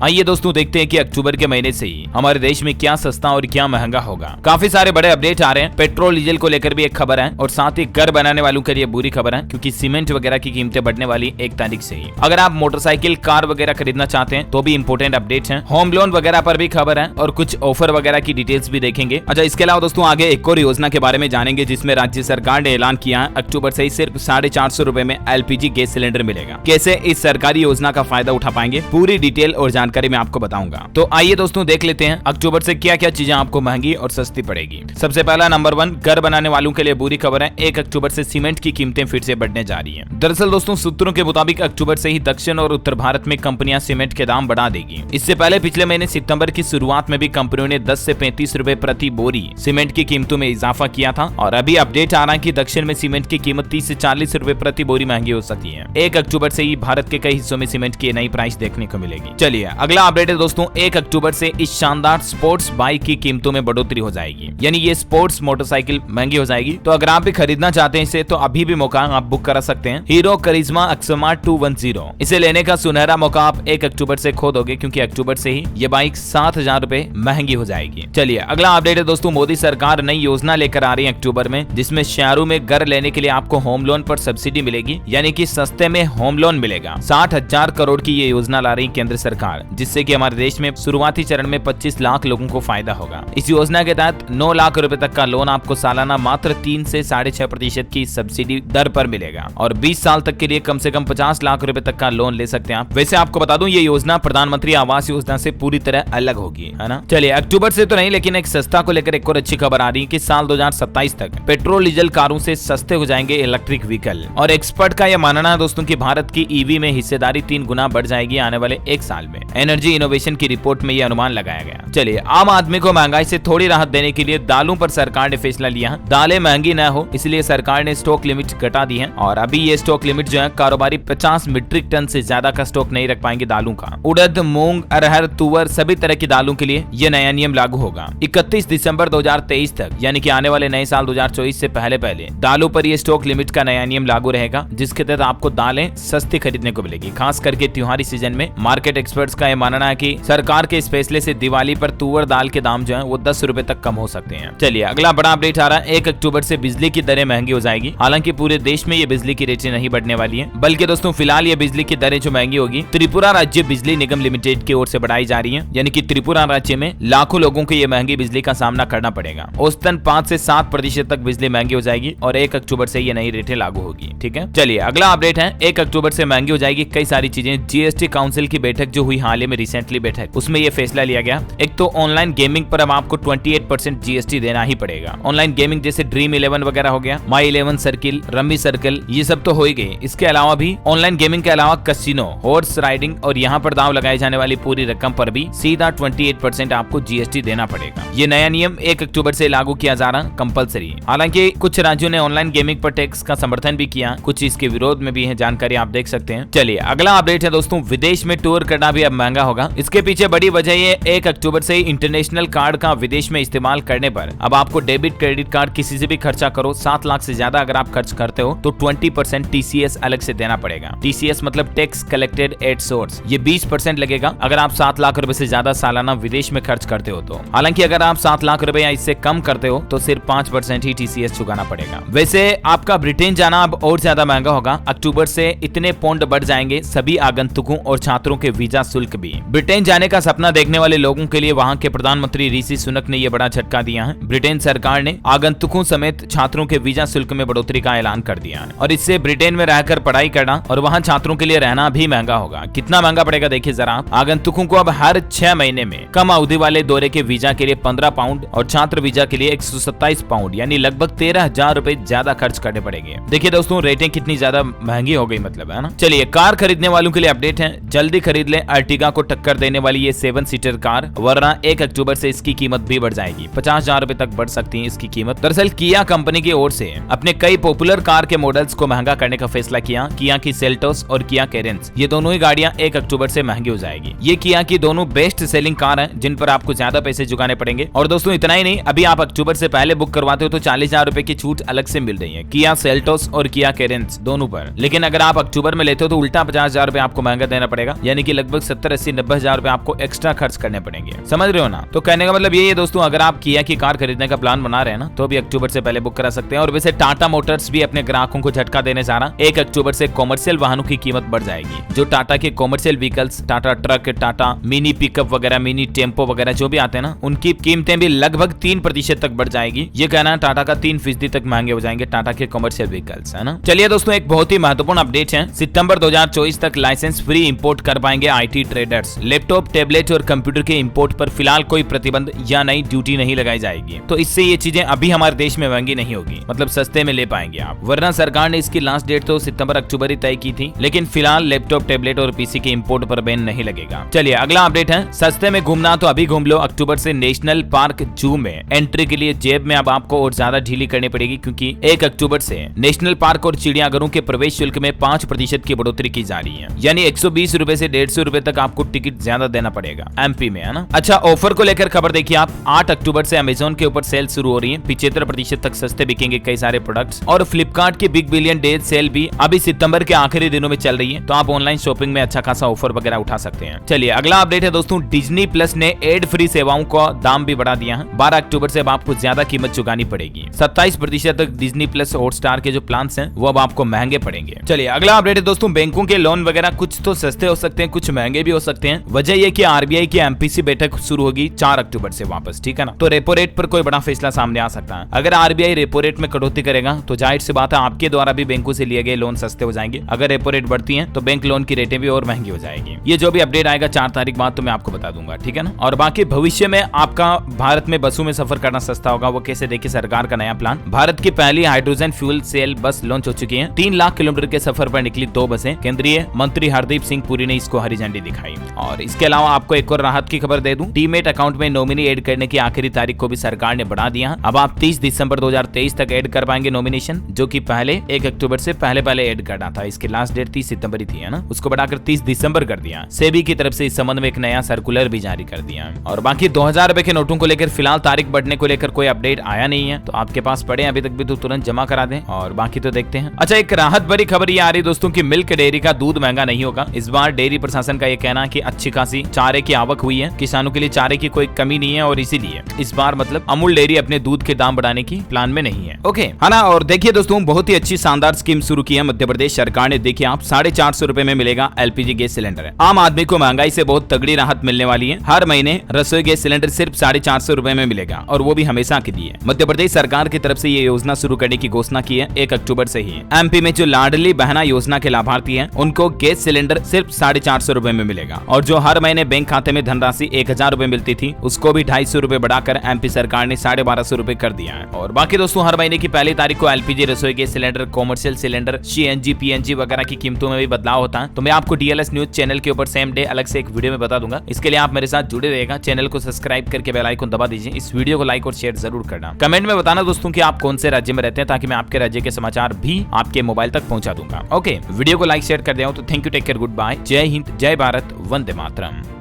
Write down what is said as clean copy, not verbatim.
आइए दोस्तों देखते हैं कि अक्टूबर के महीने से ही हमारे देश में क्या सस्ता और क्या महंगा होगा। काफी सारे बड़े अपडेट आ रहे हैं। पेट्रोल डीजल को लेकर भी एक खबर है और साथ ही घर बनाने वालों के लिए बुरी खबर है, क्योंकि सीमेंट वगैरह की कीमतें बढ़ने वाली 1 तारीख से ही। अगर आप मोटरसाइकिल कार वगैरह खरीदना चाहते हैं तो भी इंपोर्टेंट अपडेट है। होम लोन वगैरह पर भी खबर है और कुछ ऑफर वगैरह की डिटेल्स भी देखेंगे। अच्छा, इसके अलावा दोस्तों आगे एक और योजना के बारे में जानेंगे जिसमें राज्य सरकार ने ऐलान किया है अक्टूबर से ही सिर्फ 450 रुपए में LPG गैस सिलेंडर मिलेगा। कैसे इस सरकारी योजना का फायदा उठा पाएंगे, पूरी डिटेल और जानकारी मैं आपको बताऊंगा। तो आइए दोस्तों देख लेते हैं अक्टूबर से क्या क्या चीजें आपको महंगी और सस्ती पड़ेगी। सबसे पहला नंबर 1, घर बनाने वालों के लिए बुरी खबर है। 1 अक्टूबर से सीमेंट की कीमतें फिर से बढ़ने जा रही हैं। दरअसल दोस्तों सूत्रों के मुताबिक अक्टूबर से ही दक्षिण और उत्तर भारत में कंपनियां सीमेंट के दाम बढ़ा देगी। इससे पहले पिछले महीने सितंबर की शुरुआत में भी कंपनियों ने 10 से 35 रुपए प्रति बोरी सीमेंट की कीमतों में इजाफा किया था और अभी अपडेट आ रहा है कि दक्षिण में सीमेंट की कीमत 30 से 40 रुपए प्रति बोरी महंगी हो सकती है। 1 अक्टूबर से ही भारत के कई हिस्सों में सीमेंट की नई प्राइस देखने को मिलेगी। चलिए अगला अपडेट है दोस्तों, 1 अक्टूबर से इस शानदार स्पोर्ट्स बाइक की कीमतों में बढ़ोतरी हो जाएगी, यानी ये स्पोर्ट्स मोटरसाइकिल महंगी हो जाएगी। तो अगर आप भी खरीदना चाहते हैं इसे तो अभी भी मौका आप बुक करा सकते हैं। हीरो करिश्मा एक्समा 210 इसे लेने का सुनहरा मौका आप 1 अक्टूबर से खो दोगे, क्योंकि अक्टूबर से ही ये बाइक 7,000 रुपए महंगी हो जाएगी। चलिए अगला अपडेट है दोस्तों, मोदी सरकार नई योजना लेकर आ रही है अक्टूबर में, जिसमें शहरों में घर लेने के लिए आपको होम लोन पर सब्सिडी मिलेगी, यानी कि सस्ते में होम लोन मिलेगा। 60,000 करोड़ की ये योजना ला रही केंद्र सरकार, जिससे कि हमारे देश में शुरुआती चरण में 25 लाख लोगों को फायदा होगा। इस योजना के तहत 9 लाख रुपए तक का लोन आपको सालाना मात्र 3 से 6.5% की सब्सिडी दर पर मिलेगा और 20 साल तक के लिए कम से कम 50 लाख रुपए तक का लोन ले सकते हैं आप। वैसे आपको बता दूं ये योजना प्रधानमंत्री आवास योजना से पूरी तरह अलग होगी, है ना। चलिए अक्टूबर से तो नहीं, लेकिन एक सस्ता को लेकर एक और अच्छी खबर आ रही है कि साल 2027 तक पेट्रोल डीजल कारों से सस्ते हो जाएंगे इलेक्ट्रिक व्हीकल। और एक्सपर्ट का यह मानना है दोस्तों कि भारत की ईवी में हिस्सेदारी 3 गुना बढ़ जाएगी आने वाले 1 साल में। एनर्जी इनोवेशन की रिपोर्ट में यह अनुमान लगाया गया। चलिए आम आदमी को महंगाई से थोड़ी राहत देने के लिए दालों पर सरकार ने फैसला लिया है। दालें महंगी न हो इसलिए सरकार ने स्टॉक लिमिट घटा दी है और अभी ये स्टॉक लिमिट जो है कारोबारी 50 मीट्रिक टन से ज्यादा का स्टॉक नहीं रख पाएंगे दालों का। उड़द, मूंग, अरहर, तुअर सभी तरह की दालों के लिए यह नया नियम लागू होगा। 31 दिसंबर 2023 तक, यानी कि आने वाले नए साल 2024 से पहले दालों पर यह स्टॉक लिमिट का नया नियम लागू रहेगा, जिसके तहत आपको दालें सस्ती खरीदने को मिलेगी, खास करके त्योहारी सीजन में। मार्केट एक्सपर्ट्स का यह मानना है कि सरकार के इस फैसले से दिवाली पर तुअर दाल के दाम जो है वो 10 रुपए तक कम हो सकते हैं। चलिए अगला बड़ा अपडेट आ रहा है, 1 अक्टूबर से बिजली की दरें महंगी हो जाएगी। हालांकि पूरे देश में ये बिजली की रेटें नहीं बढ़ने वाली है, बल्कि दोस्तों फिलहाल ये बिजली की दरें जो महंगी होगी त्रिपुरा राज्य बिजली निगम लिमिटेड की ओर से बढ़ाई जा रही है, यानी कि त्रिपुरा राज्य में लाखों लोगों को ये महंगी बिजली का सामना करना पड़ेगा। औसतन 5 से 7% तक बिजली महंगी हो जाएगी और 1 अक्टूबर से ये नई रेटें लागू होगी। ठीक है, चलिए अगला अपडेट है, 1 अक्टूबर से महंगी हो जाएगी कई सारी चीजें। जीएसटी काउंसिल की बैठक जो हुई हाल ही में रिसेंटली बैठक, उसमें ये फैसला लिया गया। एक तो ऑनलाइन गेमिंग पर अब आपको 28% जीएसटी देना ही पड़ेगा। ऑनलाइन गेमिंग जैसे ड्रीम 11 वगैरह हो गया, माई 11 सर्किल, रम्मी सर्कल, ये सब तो हो ही गए। इसके अलावा भी ऑनलाइन गेमिंग के अलावा कैसीनो, हॉर्स राइडिंग और यहाँ पर दांव लगाए जाने वाली पूरी रकम पर भी सीधा 28% आपको जीएसटी देना पड़ेगा। ये नया नियम 1 अक्टूबर से लागू किया जा रहा कंपलसरी। हालांकि कुछ राज्यों ने ऑनलाइन गेमिंग पर टैक्स का समर्थन भी किया, कुछ इसके विरोध में भी है, जानकारी आप देख सकते हैं। चलिए अगला अपडेट है दोस्तों, विदेश में टूर करना भी अब महंगा होगा। इसके पीछे बड़ी वजह ये 1 अक्टूबर से इंटरनेशनल कार्ड का विदेश में इस्तेमाल करने पर अब आपको डेबिट क्रेडिट कार्ड किसी से भी खर्चा करो 7 लाख से ज्यादा अगर आप खर्च करते हो तो 20% टीसीएस अलग से देना पड़ेगा। टीसीएस मतलब टैक्स कलेक्टेड एट सोर्स। ये 20% लगेगा अगर आप 7 लाख रुपए से ज्यादा सालाना विदेश में खर्च करते हो तो। हालांकि अगर आप 7 लाख रुपए या इससे कम करते हो तो सिर्फ 5% ही टीसीएस चुकाना पड़ेगा। वैसे आपका ब्रिटेन जाना अब और ज्यादा महंगा होगा। अक्टूबर से इतने पौंड बढ़ जाएंगे सभी आगंतुकों और छात्रों के वीजा शुल्क भी। ब्रिटेन जाने का सपना देखने वाले लोगों के लिए वहां के प्रधानमंत्री ऋषि सुनक ने यह बड़ा झटका दिया है। ब्रिटेन सरकार ने आगंतुकों समेत छात्रों के वीजा शुल्क में बढ़ोतरी का ऐलान कर दिया है और इससे ब्रिटेन में रहकर पढ़ाई करना और वहां छात्रों के लिए रहना भी महंगा होगा। कितना महंगा पड़ेगा देखिए जरा आप। आगंतुकों को अब हर 6 महीने में कम अवधि वाले दौरे के वीजा के लिए 15 पाउंड और छात्र वीजा के लिए 127 पाउंड यानी लगभग 13,000 रुपए ज्यादा खर्च करने पड़ेंगे। देखिए दोस्तों रेटें कितनी ज्यादा महंगी हो गई मतलब, है ना। चलिए कार खरीदने वालों के लिए अपडेट है, जल्दी खरीद ले अर्टिगा को टक्कर देने वाली ये 7 सीटर कार, वरना 1 अक्टूबर से इसकी कीमत भी बढ़ जाएगी। 50,000 रुपए तक बढ़ सकती है इसकी कीमत। दरअसल किया कंपनी की ओर से अपने कई पॉपुलर कार के मॉडल्स को महंगा करने का फैसला किया। किया की सेल्टोस और किया कैरेंस ये दोनों ही गाड़ियां 1 अक्टूबर से महंगी हो जाएगी। ये किया की दोनों बेस्ट सेलिंग कार हैं जिन पर आपको ज्यादा पैसे चुकाने पड़ेंगे। और दोस्तों इतना ही नहीं, अभी आप अक्टूबर से पहले बुक करवाते हो तो 40,000 रुपए की छूट अलग से मिल रही है किया सेल्टोस और किया कैरेंस दोनों पर। लेकिन अगर आप अक्टूबर में लेते हो तो उल्टा 50,000 रुपए आपको महंगा देना पड़ेगा, यानी कि लगभग फिर 80-90 हजार रुपए आपको एक्स्ट्रा खर्च करने पड़ेंगे। समझ रहे हो ना? तो कहने का मतलब ये है दोस्तों, अगर आप किया की कार खरीदने का प्लान बना रहे हैं ना, तो भी अक्टूबर से पहले बुक करा सकते हैं। और वैसे टाटा मोटर्स भी अपने ग्राहकों को झटका देने जा रहा है। 1 अक्टूबर से कॉमर्शियल वाहनों की कीमत बढ़ जाएगी। जो टाटा के commercial vehicles, Tata truck, Tata mini pickup वगैरह, मिनी टेम्पो वगैरह जो भी आते हैं ना, उनकी कीमतें भी लगभग 3% तक बढ़ जाएगी। ये कहना है टाटा का 3% तक महंगे हो जाएंगे टाटा के कॉमर्शियल व्हीकल्स, है ना। चलिए दोस्तों, एक बहुत ही महत्वपूर्ण अपडेट है। सितंबर 2024 तक लाइसेंस फ्री इंपोर्ट कर पाएंगे आईटी ट्रेडर्स। लैपटॉप, टैबलेट और कंप्यूटर के इंपोर्ट पर फिलहाल कोई प्रतिबंध या नई ड्यूटी नहीं लगाई जाएगी। तो इससे ये चीजें अभी हमारे देश में महंगी नहीं होगी, मतलब सस्ते में ले पाएंगे आप। वरना सरकार ने इसकी लास्ट डेट तो सितंबर अक्टूबर ही तय की थी, लेकिन फिलहाल लैपटॉप, टैबलेट और पीसी के इंपोर्ट पर बैन नहीं लगेगा। चलिए अगला अपडेट है, सस्ते में घूमना तो अभी घूम लो। अक्टूबर से नेशनल पार्क जू में एंट्री के लिए जेब में अब आपको और ज्यादा ढीली करनी पड़ेगी, क्योंकि 1 अक्टूबर से नेशनल पार्क और चिड़ियाघरों के प्रवेश शुल्क में 5% की बढ़ोतरी की जा रही है। यानी 120 रुपए से 150 रुपए तक आपको टिकट ज्यादा देना पड़ेगा एमपी में, है ना। अच्छा, ऑफर को लेकर खबर देखिए आप। 8 अक्टूबर से अमेजोन के ऊपर सेल शुरू हो रही है। 75% तक सस्ते बिकेंगे कई सारे प्रोडक्ट्स। और फ्लिपकार्ट की बिग बिलियन डेज सेल भी अभी सितंबर के आखिरी दिनों में चल रही है, तो आप ऑनलाइन शॉपिंग में अच्छा खासा ऑफर वगैरह उठा सकते हैं। चलिए अगला अपडेट है दोस्तों, डिज्नी प्लस ने एड फ्री सेवाओं का दाम भी बढ़ा दिया है। 12 अक्टूबर से अब आपको ज्यादा कीमत चुकानी पड़ेगी। 27% तक डिज्नी प्लस हॉटस्टार के जो प्लान हैं वो अब आपको महंगे पड़ेंगे। चलिए अगला अपडेट है दोस्तों, बैंकों के लोन वगैरह कुछ तो सस्ते हो सकते हैं, कुछ महंगे भी हो सकते हैं। वजह यह कि आरबीआई की एमपीसी बैठक शुरू होगी 4 अक्टूबर से वापस, ठीक है ना। तो रेपो रेट पर कोई बड़ा फैसला सामने आ सकता है। अगर आरबीआई रेपो रेट में कटौती करेगा तो जाहिर सी बात है आपके द्वारा भी बैंकों से लिए गए लोन सस्ते हो जाएंगे। अगर रेपो रेट बढ़ती है तो बैंक लोन की रेटें भी और महंगी हो जाएगी। ये जो भी अपडेट आएगा 4 तारीख बाद तो मैं आपको बता दूंगा, ठीक है ना। और बाकी भविष्य में आपका भारत में बसों में सफर करना सस्ता होगा, वो कैसे देखिए सरकार का नया प्लान। भारत की पहली हाइड्रोजन फ्यूल सेल बस लॉन्च हो चुकी है। 3 लाख किलोमीटर के सफर पर निकली 2 बसें। केंद्रीय मंत्री हरदीप सिंह पुरी ने इसको हरी झंडी दिखाई। और इसके अलावा आपको एक और राहत की खबर दे दूं, टीमेट अकाउंट में नॉमिनी ऐड करने की आखिरी तारीख को भी सरकार ने बढ़ा दिया। अब आप 30 दिसंबर 2023 तक ऐड कर पाएंगे नॉमिनेशन, जो कि पहले 1 अक्टूबर से पहले ऐड करना था। इसकी लास्ट डेट 30 सितंबर ही थी, है ना। उसको बढ़ाकर 30 दिसंबर कर दिया। सेबी की तरफ से इस संबंध में एक नया सर्कुलर भी जारी कर दिया। और बाकी 2000 रुपए के नोटों को लेकर फिलहाल तारीख बढ़ने को लेकर कोई अपडेट आया नहीं है, तो आपके पास पड़े अभी तक भी तो तुरंत जमा करा दें। और बाकी तो देखते हैं। अच्छा, एक राहत भरी खबर ये आ रही दोस्तों की मिल्क डेयरी का दूध महंगा नहीं होगा। इस बार डेयरी प्रशासन का ये कहना है कि अच्छी खासी चारे की आवक हुई है, किसानों के लिए चारे की कोई कमी नहीं है, और इसीलिए इस बार मतलब अमूल डेयरी अपने दूध के दाम बढ़ाने की प्लान में नहीं है। ओके, है ना। और देखिए दोस्तों, बहुत ही अच्छी शानदार स्कीम शुरू की है मध्य प्रदेश सरकार ने। देखिए आप 450 रुपए में मिलेगा एलपीजी गैस सिलेंडर। आम आदमी को महंगाई से बहुत तगड़ी राहत मिलने वाली है। हर महीने रसोई गैस सिलेंडर सिर्फ 450 रुपए में मिलेगा, और वो भी हमेशा के लिए। मध्य प्रदेश सरकार की तरफ से ये योजना शुरू करने की घोषणा की है 1 अक्टूबर से ही। एमपी में जो लाडली बहना योजना के लाभार्थी हैं, उनको गैस सिलेंडर सिर्फ 450 रुपए में मिलेगा। और जो हर महीने बैंक खाते में धनराशि 1000 रुपए मिलती थी, उसको भी 250 रुपए बढ़ाकर एमपी सरकार ने 1250 रुपए कर दिया है। और बाकी दोस्तों, हर महीने की पहली तारीख को एलपीजी रसोई gas cylinder, commercial cylinder, CNG, PNG वगैरह की कीमतों में भी बदलाव होता है। तो मैं आपको डीएलएस न्यूज चैनल के ऊपर सेम डे अलग से एक वीडियो में बता दूंगा। इसके लिए आप मेरे साथ जुड़े रहेगा। चैनल को सब्सक्राइब करके बेल आइकन दबा दीजिए। इस वीडियो को लाइक और शेयर जरूर करना। कमेंट में बताना दोस्तों कि आप कौन से राज्य में रहते हैं, ताकि मैं आपके राज्य के समाचार भी आपके मोबाइल तक पहुंचा दूंगा। ओके, वीडियो को लाइक शेयर कर दिया हो तो thank you, take care, good bye, जय हिंद, जय भारत, वंदे मातरम।